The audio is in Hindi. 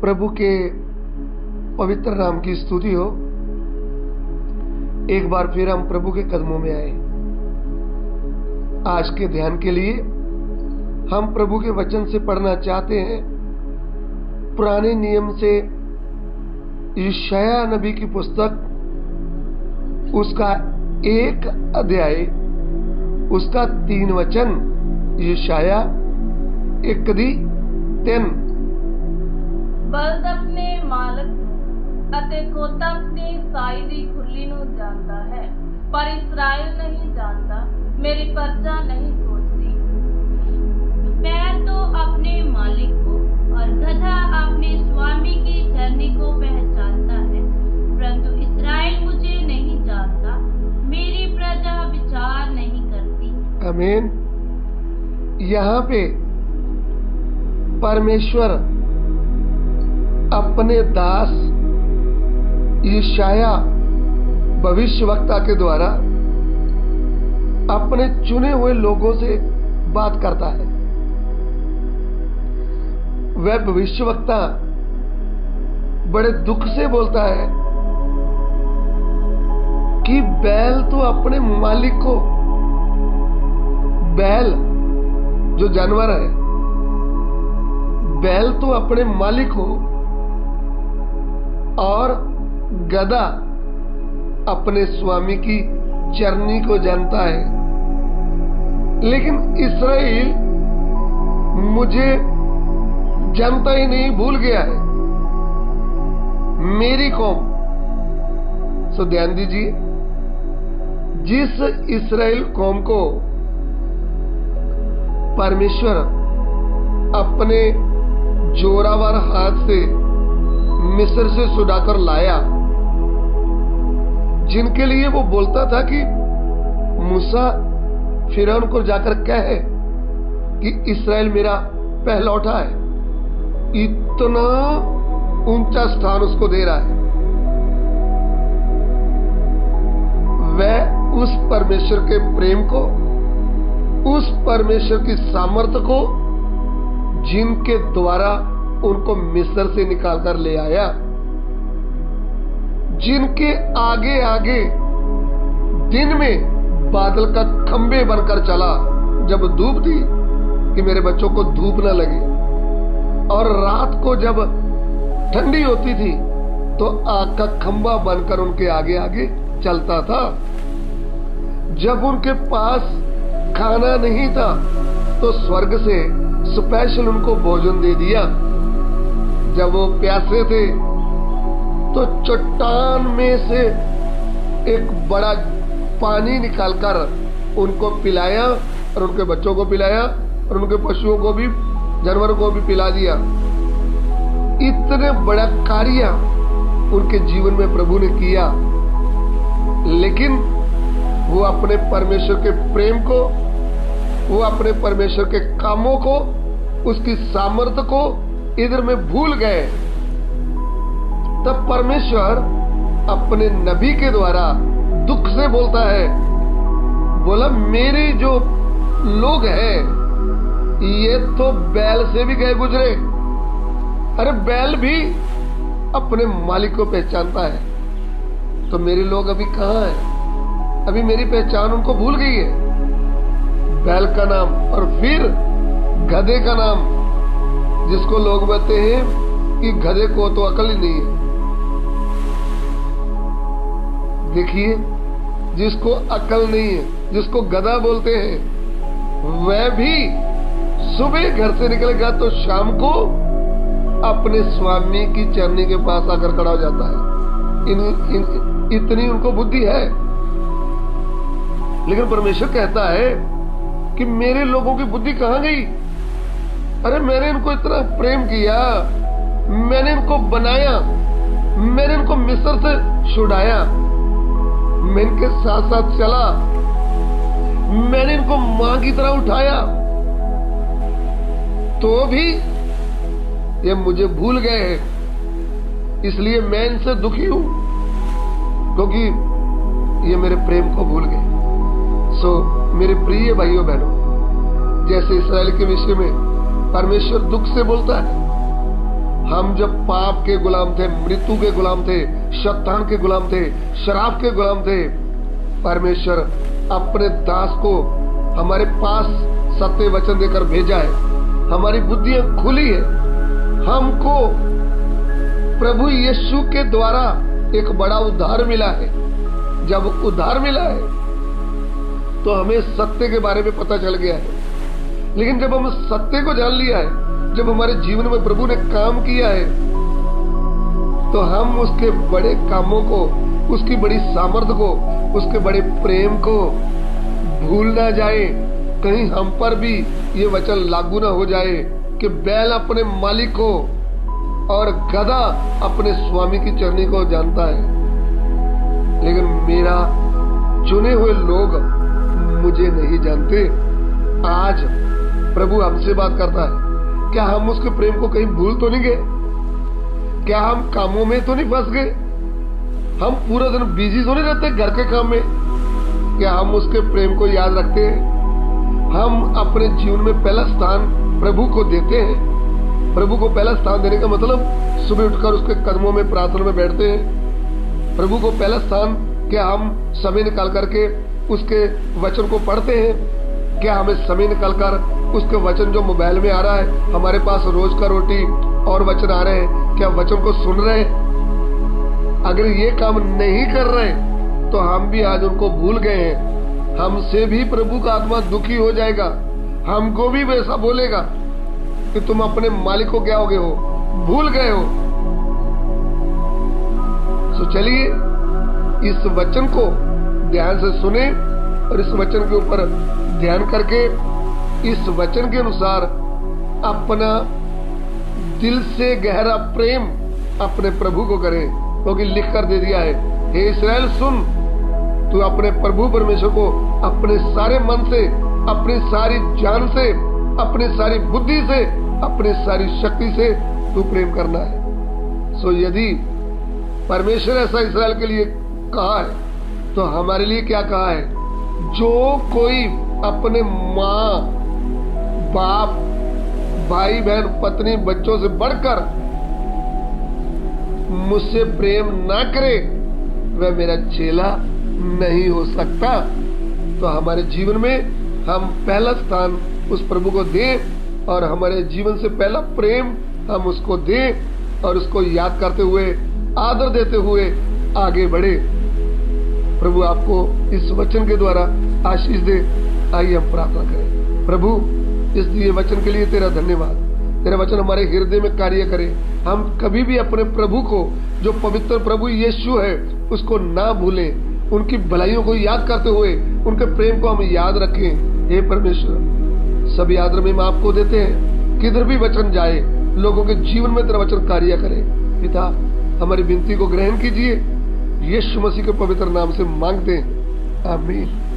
प्रभु के पवित्र नाम की स्तुति हो। एक बार फिर हम प्रभु के कदमों में आए। आज के ध्यान के लिए हम प्रभु के वचन से पढ़ना चाहते हैं। पुराने नियम से यशायाह नबी की पुस्तक, उसका 1 अध्याय, उसका 3 वचन। यशायाह 1:3। ਬਲਦ ਆਪਣੇ ਮਾਲਕ ਨੂੰ ਅਤੇ ਕੋਤਾ ਆਪਣੀ ਸਾਈ ਦੀ ਖੁਰਲੀ ਨੂੰ ਜਾਣਦਾ ਹੈ, ਪਰ ਇਸਰਾਇਲ नहीं जानता, मेरी प्रजा नहीं सोचती। बैल तो अपने मालिक को और गधा अपने स्वामी की चरनी को पहचानता है, परंतु इस्राएल मुझे नहीं जानता, मेरी प्रजा विचार नहीं करती। आमीन। यहाँ पे परमेश्वर अपने दास यशायाह भविष्यवक्ता के द्वारा अपने चुने हुए लोगों से बात करता है। वह भविष्यवक्ता बड़े दुख से बोलता है कि बैल तो अपने मालिक को, बैल जो जानवर है, बैल तो अपने मालिक को और गधा अपने स्वामी की चरनी को जानता है, लेकिन इस्राएल मुझे जानता ही नहीं, भूल गया है, मेरी कौम। सो ध्यान दीजिए, जिस इस्राएल कौम को परमेश्वर अपने जोरावर हाथ से मिस्र से छुड़ाकर लाया, जिनके लिए वो बोलता था कि मूसा फिरौन को जाकर कहे कि इस्राएल मेरा पहलौठा है, इतना ऊंचा स्थान उसको दे रहा है। वह उस परमेश्वर के प्रेम को, उस परमेश्वर की सामर्थ्य को, जिनके द्वारा उनको मिस्र से निकालकर ले आया, जिनके आगे आगे दिन में बादल का खंबे बनकर चला जब धूप थी कि मेरे बच्चों को धूप न लगे, और रात को जब ठंडी होती थी तो आग का खंबा बनकर उनके आगे आगे चलता था। जब उनके पास खाना नहीं था तो स्वर्ग से स्पेशल उनको भोजन दे दिया। जब वो प्यासे थे तो चट्टान में से एक बड़ा पानी निकालकर उनको पिलाया और उनके बच्चों को पिलाया और उनके पशुओं को भी, जानवरों को भी पिला दिया। इतने बड़ा कार्य उनके जीवन में प्रभु ने किया, लेकिन वो अपने परमेश्वर के प्रेम को, वो अपने परमेश्वर के कामों को, उसकी सामर्थ्य को इधर में भूल गए। तब परमेश्वर अपने नबी के द्वारा दुख से बोलता है, बोला मेरे जो लोग हैं ये तो बैल से भी गए गुजरे। अरे बैल भी अपने मालिक को पहचानता है, तो मेरे लोग अभी कहाँ हैं? अभी मेरी पहचान उनको भूल गई है। बैल का नाम और फिर गधे का नाम, जिसको लोग कहते हैं कि गधे को तो अकल ही नहीं है। देखिए, जिसको अकल नहीं है, जिसको गधा बोलते हैं, वह भी सुबह घर से निकलेगा तो शाम को अपने स्वामी की चरनी के पास आकर खड़ा हो जाता है। इतनी उनको बुद्धि है। लेकिन परमेश्वर कहता है कि मेरे लोगों की बुद्धि कहां गई? अरे मैंने इनको इतना प्रेम किया, मैंने इनको बनाया, मैंने इनको मिस्र से छुड़ाया, मैं इनके साथ साथ चला, मैंने इनको मां की तरह उठाया, तो भी ये मुझे भूल गए हैं। इसलिए मैं इनसे दुखी हूं, क्योंकि ये मेरे प्रेम को भूल गए। सो मेरे प्रिय भाइयों बहनों, जैसे इस्राएल के विषय में परमेश्वर दुख से बोलता है, हम जब पाप के गुलाम थे, मृत्यु के गुलाम थे, शैतान के गुलाम थे, शराब के गुलाम थे, परमेश्वर अपने दास को हमारे पास सत्य वचन देकर भेजा है। हमारी बुद्धियां खुली है। हमको प्रभु यीशु के द्वारा एक बड़ा उद्धार मिला है। जब उद्धार मिला है तो हमें सत्य के बारे में पता चल गया है। लेकिन जब हम सत्य को जान लिया है, जब हमारे जीवन में प्रभु ने काम किया है, तो हम उसके बड़े कामों को, उसकी बड़ी सामर्थ्य को, उसके बड़े प्रेम को भूल ना जाए। कहीं हम पर भी ये वचन लागू ना हो जाए कि बैल अपने मालिक को और गधा अपने स्वामी की चरनी को जानता है, लेकिन मेरा चुने हुए लोग मुझे नहीं जानते। आज प्रभु हमसे बात करता है। क्या हम उसके प्रेम को कहीं भूल तो नहीं गए? क्या हम कामों में तो नहीं फंस गए? हम पूरा दिन बिजी तो नहीं रहते घर के काम में? क्या हम उसके प्रेम को याद रखते हैं? हम अपने जीवन में पहला स्थान प्रभु को देते हैं। प्रभु को पहला स्थान देने का मतलब सुबह उठकर उसके कदमों में प्रार्थना में बैठते हैं। प्रभु को पहला स्थान क्या हम समय निकाल करके उसके वचन को पढ़ते हैं? क्या हमें समय निकालकर उसके वचन जो मोबाइल में आ रहा है, हमारे पास रोज का रोटी और वचन आ रहे हैं, क्या वचन को सुन रहे हैं? अगर ये काम नहीं कर रहे तो हम भी आज उनको भूल गए हैं। हमसे भी प्रभु का आत्मा दुखी हो जाएगा। हमको भी वैसा बोलेगा कि तुम अपने मालिक को क्या हो गए हो, भूल गए हो। तो चलिए इस वचन को ध्यान से सुने और इस वचन के ऊपर ध्यान करके इस वचन के अनुसार अपना दिल से गहरा प्रेम अपने प्रभु को करें, क्योंकि लिख कर दे दिया है, हे इस्राएल सुन, तू अपने प्रभु परमेश्वर को अपने सारे मन से, अपनी सारी जान से, अपनी सारी बुद्धि से, अपनी सारी शक्ति से तू प्रेम करना है। सो यदि परमेश्वर ऐसा इस्राएल के लिए कहा है तो हमारे लिए क्या कहा है? जो कोई अपने माँ, बाप, भाई बहन, पत्नी, बच्चों से बढ़कर मुझसे प्रेम ना करे वह मेरा चेला नहीं हो सकता। तो हमारे जीवन में हम पहला स्थान उस प्रभु को दें और हमारे जीवन से पहला प्रेम हम उसको दें और उसको याद करते हुए, आदर देते हुए आगे बढ़े। प्रभु आपको इस वचन के द्वारा आशीष दे। आइए हम प्रार्थना करें। प्रभु इस दिए वचन के लिए तेरा धन्यवाद। तेरा वचन हमारे हृदय में कार्य करे। हम कभी भी अपने प्रभु को, जो पवित्र प्रभु यीशु है, उसको ना भूलें। उनकी भलाइयों को याद करते हुए उनके प्रेम को हम याद रखें। हे परमेश्वर, सभी आदर में हम आपको देते हैं। किधर भी वचन जाए, लोगों के जीवन में तेरा वचन कार्य करे। पिता, हमारी विनती को ग्रहण कीजिए। यीशु मसीह के पवित्र नाम से मांगते हैं, आमीन।